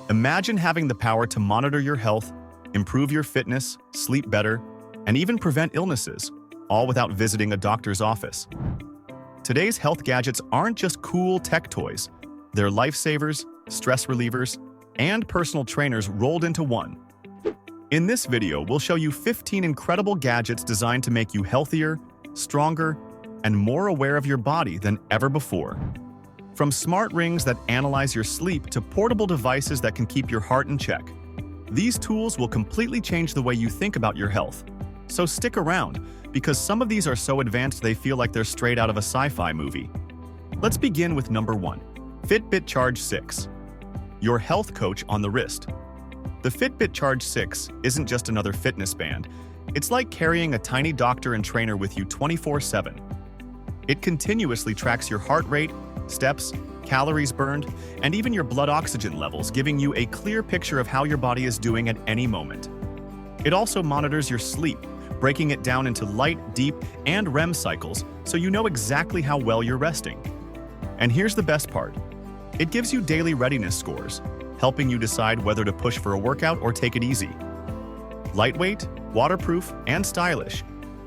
Imagine having the power to monitor your health, improve your fitness, sleep better, and even prevent illnesses, all without visiting a doctor's office. Today's health gadgets aren't just cool tech toys. They're lifesavers, stress relievers, and personal trainers rolled into one. In this video, we'll show you 15 incredible gadgets designed to make you healthier, stronger, and more aware of your body than ever before. From smart rings that analyze your sleep to portable devices that can keep your heart in check, these tools will completely change the way you think about your health. So stick around, because some of these are so advanced they feel like they're straight out of a sci-fi movie. Let's begin with number 1. FITBIT Charge 6. Your health coach on the wrist. The FITBIT Charge 6 isn't just another fitness band. It's like carrying a tiny doctor and trainer with you 24/7. It continuously tracks your heart rate, steps, calories burned, and even your blood oxygen levels, giving you a clear picture of how your body is doing at any moment. It also monitors your sleep, breaking it down into light, deep, and REM cycles so you know exactly how well you're resting. And here's the best part. It gives you daily readiness scores, helping you decide whether to push for a workout or take it easy. Lightweight, waterproof, and stylish,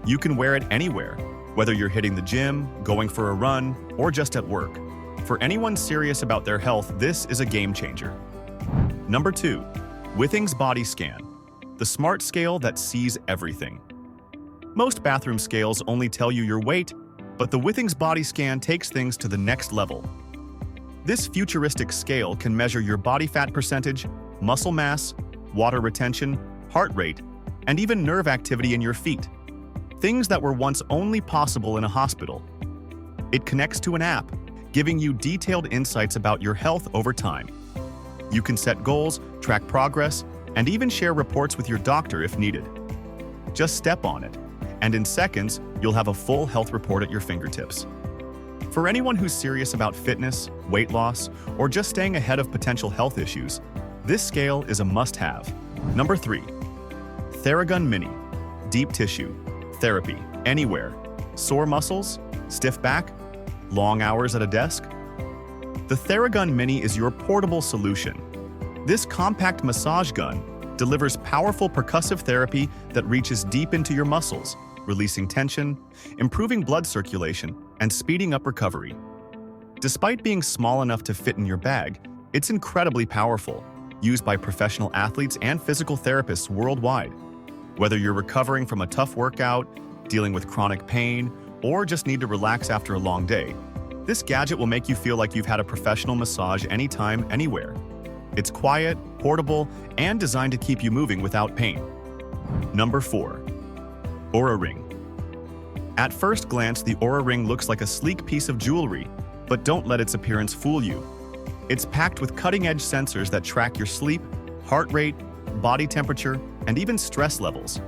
you can wear it anywhere, whether you're hitting the gym, going for a run, or just at work. For anyone serious about their health, this is a game changer. Number 2. WITHINGS Body Scan, the smart scale that sees everything. Most bathroom scales only tell you your weight, but the WITHINGS Body Scan takes things to the next level. This futuristic scale can measure your body fat percentage, muscle mass, water retention, heart rate, and even nerve activity in your feet. Things that were once only possible in a hospital. It connects to an app, giving you detailed insights about your health over time. You can set goals, track progress, and even share reports with your doctor if needed. Just step on it, and in seconds, you'll have a full health report at your fingertips. For anyone who's serious about fitness, weight loss, or just staying ahead of potential health issues, this scale is a must-have. Number 3. THERAGUN Mini. Deep tissue. Therapy. Anywhere. Sore muscles? Stiff back? Long hours at a desk? The THERAGUN Mini is your portable solution. This compact massage gun delivers powerful percussive therapy that reaches deep into your muscles, releasing tension, improving blood circulation, and speeding up recovery. Despite being small enough to fit in your bag, it's incredibly powerful, used by professional athletes and physical therapists worldwide. Whether you're recovering from a tough workout, dealing with chronic pain, or just need to relax after a long day, this gadget will make you feel like you've had a professional massage anytime, anywhere. It's quiet, portable, and designed to keep you moving without pain. Number 4. OURA Ring. At first glance, the OURA Ring looks like a sleek piece of jewelry, but don't let its appearance fool you. It's packed with cutting-edge sensors that track your sleep, heart rate, body temperature, and even stress levels.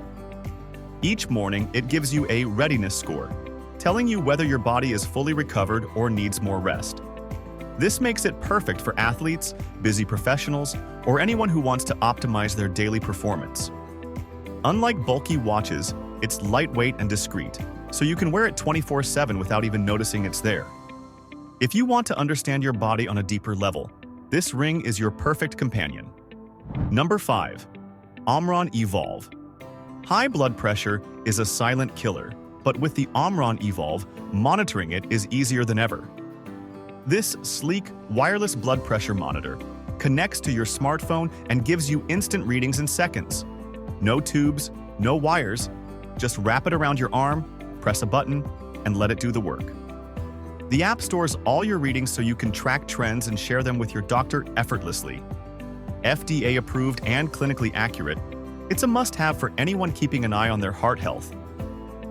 Each morning, it gives you a readiness score, telling you whether your body is fully recovered or needs more rest. This makes it perfect for athletes, busy professionals, or anyone who wants to optimize their daily performance. Unlike bulky watches, it's lightweight and discreet, so you can wear it 24/7 without even noticing it's there. If you want to understand your body on a deeper level, this ring is your perfect companion. Number 5. OMRON EVOLV. High blood pressure is a silent killer, but with the OMRON EVOLV, monitoring it is easier than ever. This sleek, wireless blood pressure monitor connects to your smartphone and gives you instant readings in seconds. No tubes, no wires, just wrap it around your arm, press a button, and let it do the work. The app stores all your readings so you can track trends and share them with your doctor effortlessly. FDA approved and clinically accurate, it's a must-have for anyone keeping an eye on their heart health.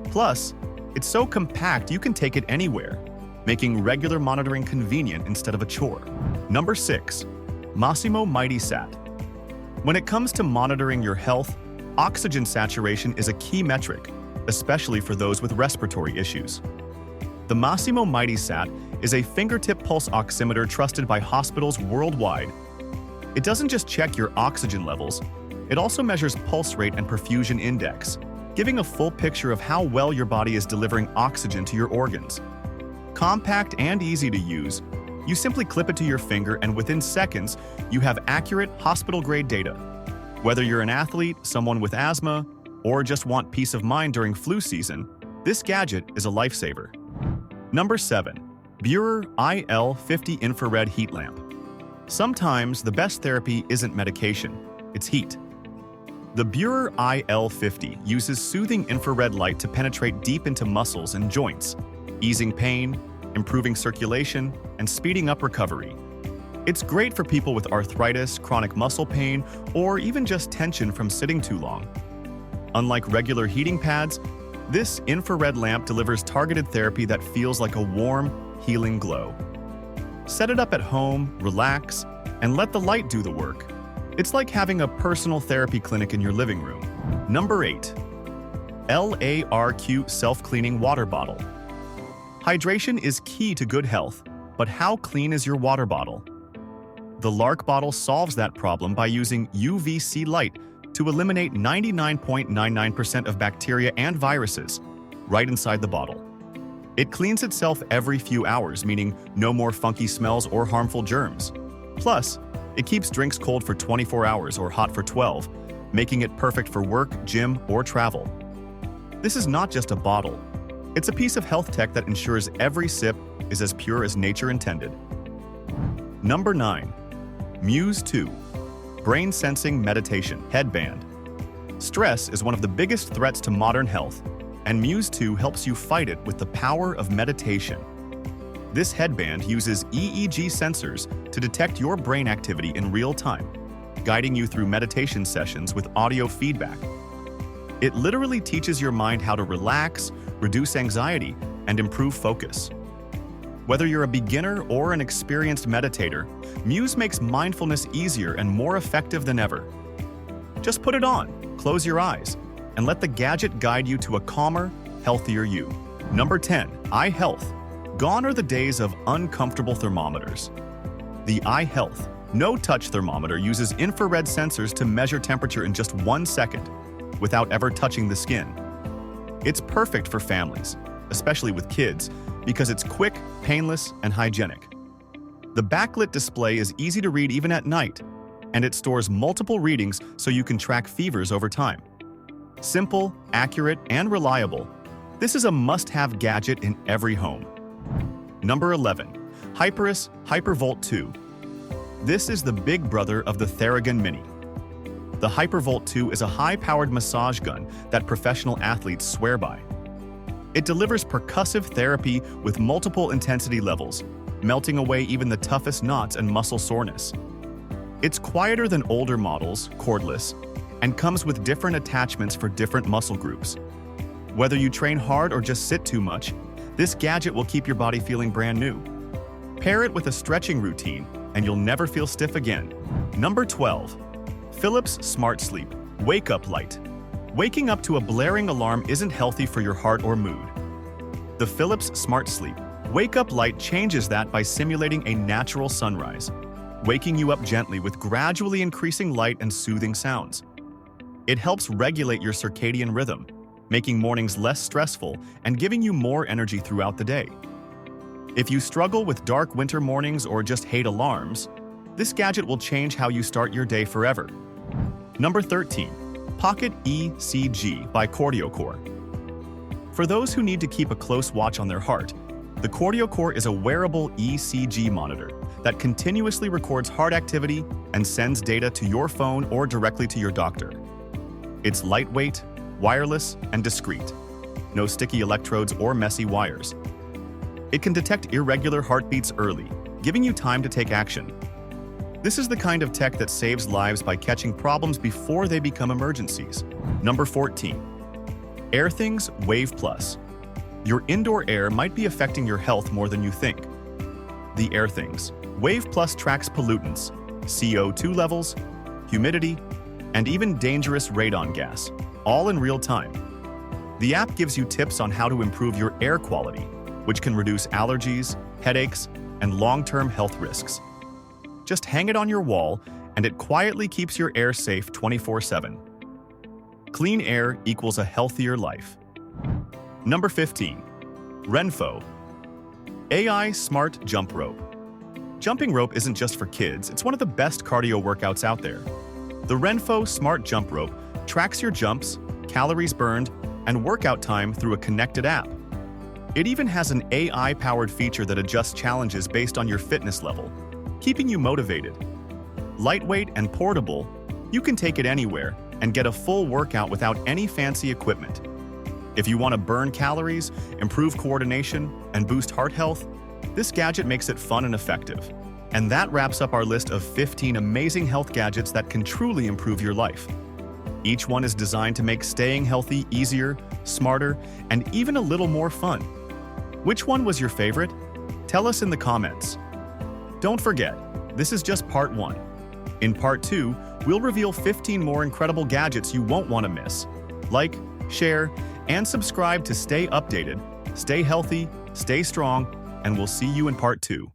Plus, it's so compact you can take it anywhere, making regular monitoring convenient instead of a chore. Number 6. MASIMO MIGHTYSAT. When it comes to monitoring your health, oxygen saturation is a key metric, especially for those with respiratory issues. The MASIMO MIGHTYSAT is a fingertip pulse oximeter trusted by hospitals worldwide. It doesn't just check your oxygen levels, it also measures pulse rate and perfusion index, giving a full picture of how well your body is delivering oxygen to your organs. Compact and easy to use, You simply clip it to your finger, and within seconds, you have accurate hospital-grade data. Whether you're an athlete, someone with asthma, or just want peace of mind during flu season, this gadget is a lifesaver. Number 7. BEURER IL-50 Infrared Heat Lamp. Sometimes the best therapy isn't medication, it's heat. The BEURER IL-50 uses soothing infrared light to penetrate deep into muscles and joints, easing pain, improving circulation, and speeding up recovery. It's great for people with arthritis, chronic muscle pain, or even just tension from sitting too long. Unlike regular heating pads, this infrared lamp delivers targeted therapy that feels like a warm, healing glow. Set it up at home, relax, and let the light do the work. It's like having a personal therapy clinic in your living room. Number 8. LARQ Self-Cleaning Water Bottle. Hydration is key to good health, but how clean is your water bottle? The LARQ bottle solves that problem by using UVC light to eliminate 99.99% of bacteria and viruses right inside the bottle. It cleans itself every few hours, meaning no more funky smells or harmful germs. Plus, it keeps drinks cold for 24 hours or hot for 12, making it perfect for work, gym, or travel. This is not just a bottle. It's a piece of health tech that ensures every sip is as pure as nature intended. Number 9. MUSE 2 Brain Sensing Meditation Headband. Stress is one of the biggest threats to modern health, and MUSE 2 helps you fight it with the power of meditation. This headband uses EEG sensors to detect your brain activity in real time, guiding you through meditation sessions with audio feedback. It literally teaches your mind how to relax, reduce anxiety, and improve focus. Whether you're a beginner or an experienced meditator, MUSE makes mindfulness easier and more effective than ever. Just put it on, close your eyes, and let the gadget guide you to a calmer, healthier you. Number 10. IHEALTH. Gone are the days of uncomfortable thermometers. The IHEALTH no-touch thermometer uses infrared sensors to measure temperature in just 1 second, without ever touching the skin. It's perfect for families, especially with kids, because it's quick, painless, and hygienic. The backlit display is easy to read even at night, and it stores multiple readings so you can track fevers over time. Simple, accurate, and reliable, this is a must-have gadget in every home. Number 11. HYPERICE HyperVolt 2. This is the big brother of the THERAGUN Mini. The HyperVolt 2 is a high-powered massage gun that professional athletes swear by. It delivers percussive therapy with multiple intensity levels, melting away even the toughest knots and muscle soreness. It's quieter than older models, cordless, and comes with different attachments for different muscle groups. Whether you train hard or just sit too much, this gadget will keep your body feeling brand new. Pair it with a stretching routine, and you'll never feel stiff again. Number 12. Philips Smart Sleep Wake Up Light. Waking up to a blaring alarm isn't healthy for your heart or mood. The Philips Smart Sleep Wake Up Light changes that by simulating a natural sunrise, waking you up gently with gradually increasing light and soothing sounds. It helps regulate your circadian rhythm, making mornings less stressful and giving you more energy throughout the day. If you struggle with dark winter mornings or just hate alarms, this gadget will change how you start your day forever. Number 13. Pocket ECG by CardioCore. For those who need to keep a close watch on their heart, the CardioCore is a wearable ECG monitor that continuously records heart activity and sends data to your phone or directly to your doctor. It's lightweight, wireless, and discreet. No sticky electrodes or messy wires. It can detect irregular heartbeats early, giving you time to take action. This is the kind of tech that saves lives by catching problems before they become emergencies. Number 14. AIRTHINGS Wave Plus. Your indoor air might be affecting your health more than you think. The AIRTHINGS Wave Plus tracks pollutants, CO2 levels, humidity, and even dangerous radon gas, all in real time. The app gives you tips on how to improve your air quality, which can reduce allergies, headaches, and long-term health risks. Just hang it on your wall, and it quietly keeps your air safe 24/7. Clean air equals a healthier life. Number 15. RENPHO AI Smart Jump Rope. Jumping rope isn't just for kids, it's one of the best cardio workouts out there. The RENPHO Smart Jump Rope tracks your jumps, calories burned, and workout time through a connected app. It even has an AI-powered feature that adjusts challenges based on your fitness level, keeping you motivated. Lightweight and portable, you can take it anywhere and get a full workout without any fancy equipment. If you want to burn calories, improve coordination, and boost heart health, this gadget makes it fun and effective. And that wraps up our list of 15 amazing health gadgets that can truly improve your life. Each one is designed to make staying healthy easier, smarter, and even a little more fun. Which one was your favorite? Tell us in the comments. Don't forget, this is just part 1. In part 2, we'll reveal 15 more incredible gadgets you won't want to miss. Like, share, and subscribe to stay updated. Stay healthy, stay strong, and we'll see you in part 2.